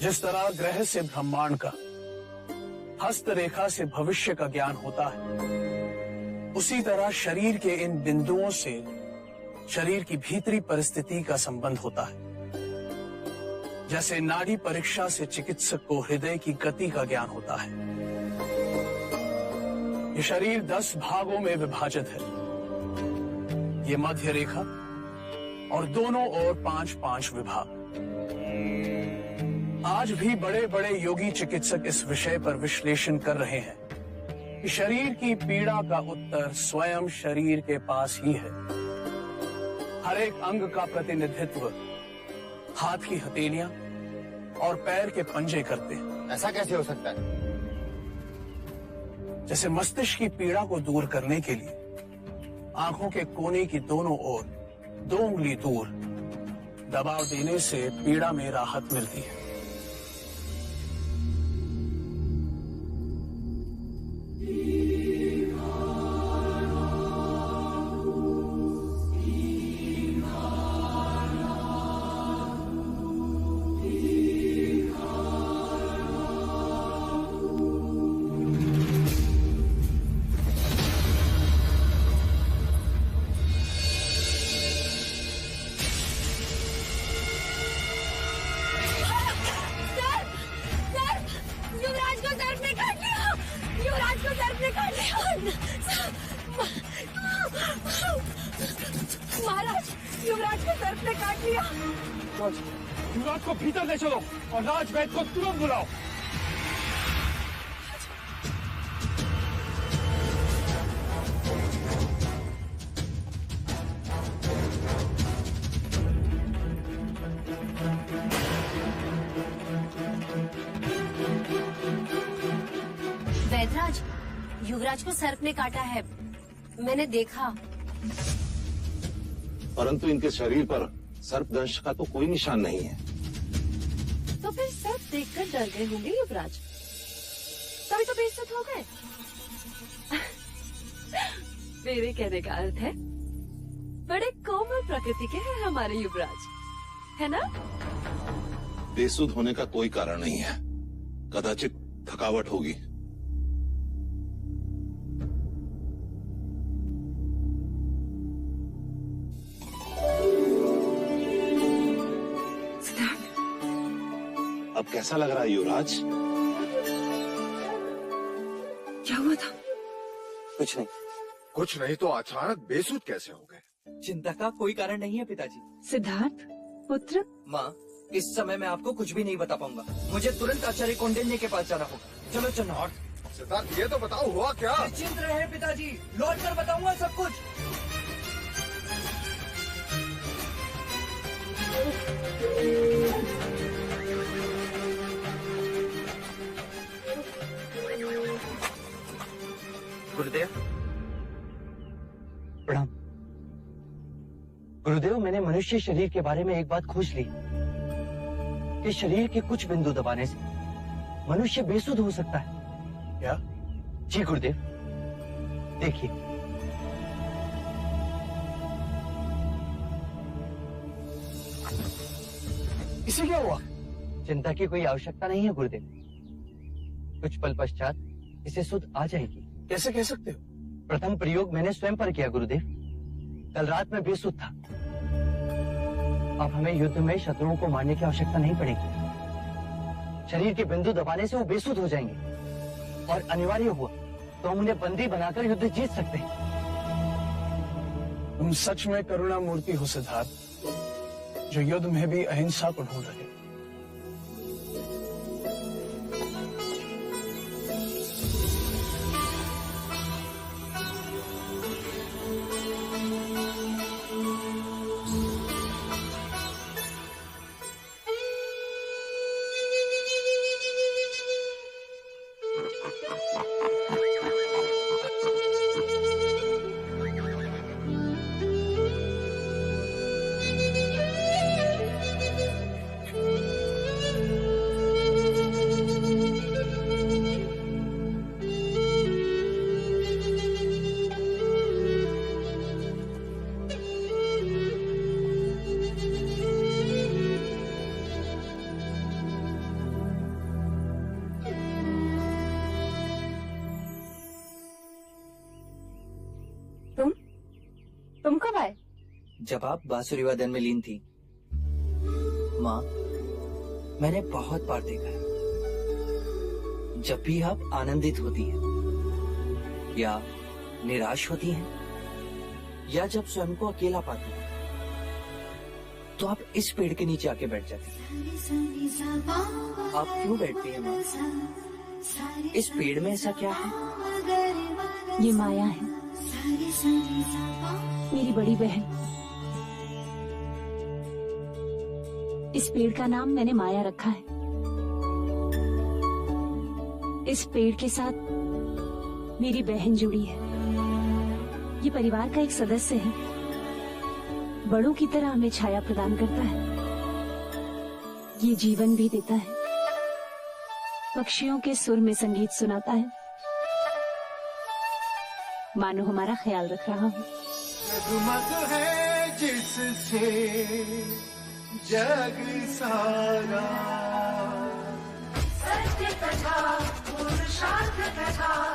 जिस तरह ग्रह से ब्रह्मांड का, हस्तरेखा से भविष्य का ज्ञान होता है, उसी तरह शरीर के इन बिंदुओं से शरीर की भीतरी परिस्थिति का संबंध होता है। जैसे नाड़ी परीक्षा से चिकित्सक को हृदय की गति का ज्ञान होता है। ये शरीर 10 भागों में विभाजित है। ये मध्य रेखा और दोनों ओर 5-5 विभाग। आज भी बड़े बड़े योगी चिकित्सक इस विषय पर विश्लेषण कर रहे हैं कि शरीर की पीड़ा का उत्तर स्वयं शरीर के पास ही है। हर एक अंग का प्रतिनिधित्व हाथ की हथेलियां और पैर के पंजे करते हैं। ऐसा कैसे हो सकता है? जैसे मस्तिष्क की पीड़ा को दूर करने के लिए आंखों के कोने की दोनों ओर 2 उंगली दूर दबाव देने से पीड़ा में राहत मिलती है। महाराज, युवराज को सर्प ने काट लिया। युवराज को भीतर ले चलो और राजवैद्य को तुरंत बुलाओ। वैद्यराज, युवराज को सर्प ने काटा है, मैंने देखा। परंतु इनके शरीर पर सर्पदंश का तो कोई निशान नहीं है। तो फिर सर्प देखकर डर गए होंगे युवराज, तभी तो बेइज्जत हो गए। मेरे कहने का अर्थ है बड़े कोमल प्रकृति के हैं हमारे युवराज, है ना? बेसुध होने का कोई कारण नहीं है, कदाचित थकावट होगी। अब कैसा लग रहा है युवराज? क्या हुआ था? कुछ नहीं। कुछ नहीं तो अचानक बेसुध कैसे हो गए? चिंता का कोई कारण नहीं है पिताजी। सिद्धार्थ पुत्र। माँ, इस समय मैं आपको कुछ भी नहीं बता पाऊंगा। मुझे तुरंत आचार्य कौंडिन्य के पास जाना होगा। चलो चलो। सिद्धार्थ, ये तो बताओ हुआ क्या? निश्चिंत रहे पिताजी, लौट कर बताऊंगा सब कुछ। गुरुदेव प्रणाम। गुरुदेव, मैंने मनुष्य शरीर के बारे में एक बात खोज ली कि शरीर के कुछ बिंदु दबाने से मनुष्य बेसुध हो सकता है। क्या? जी गुरुदेव, देखिए। इसे क्या हुआ? चिंता की कोई आवश्यकता नहीं है गुरुदेव, कुछ पल पश्चात इसे सुध आ जाएगी। कैसे कह सकते हो? प्रथम प्रयोग मैंने स्वयं पर किया गुरुदेव। कल रात में बेसुध था। अब हमें युद्ध में शत्रुओं को मारने की आवश्यकता नहीं पड़ेगी। शरीर के बिंदु दबाने से वो बेसुध हो जाएंगे और अनिवार्य हुआ तो हम उन्हें बंदी बनाकर युद्ध जीत सकते हैं। तुम सच में करुणा मूर्ति हो सिद्धार्थ, जो युद्ध में भी अहिंसा को ढूंढ रहे। जब आप बांसुरी वादन में लीन थी, माँ, मैंने बहुत बार देखा है, जब भी आप आनंदित होती हैं या निराश होती हैं या जब स्वयं को अकेला पाती हैं, तो आप इस पेड़ के नीचे आके बैठ जाती हैं। आप क्यों बैठती हैं माँ? इस पेड़ में ऐसा क्या है? ये माया है, मेरी बड़ी बहन। इस पेड़ का नाम मैंने माया रखा है। इस पेड़ के साथ मेरी बहन जुड़ी है। ये परिवार का एक सदस्य है, बड़ों की तरह हमें छाया प्रदान करता है। ये जीवन भी देता है, पक्षियों के सुर में संगीत सुनाता है, मानो हमारा ख्याल रख रहा हो। जगमग है जिससे जग सारा, सत्य कथा पुरुषार्थ कथा।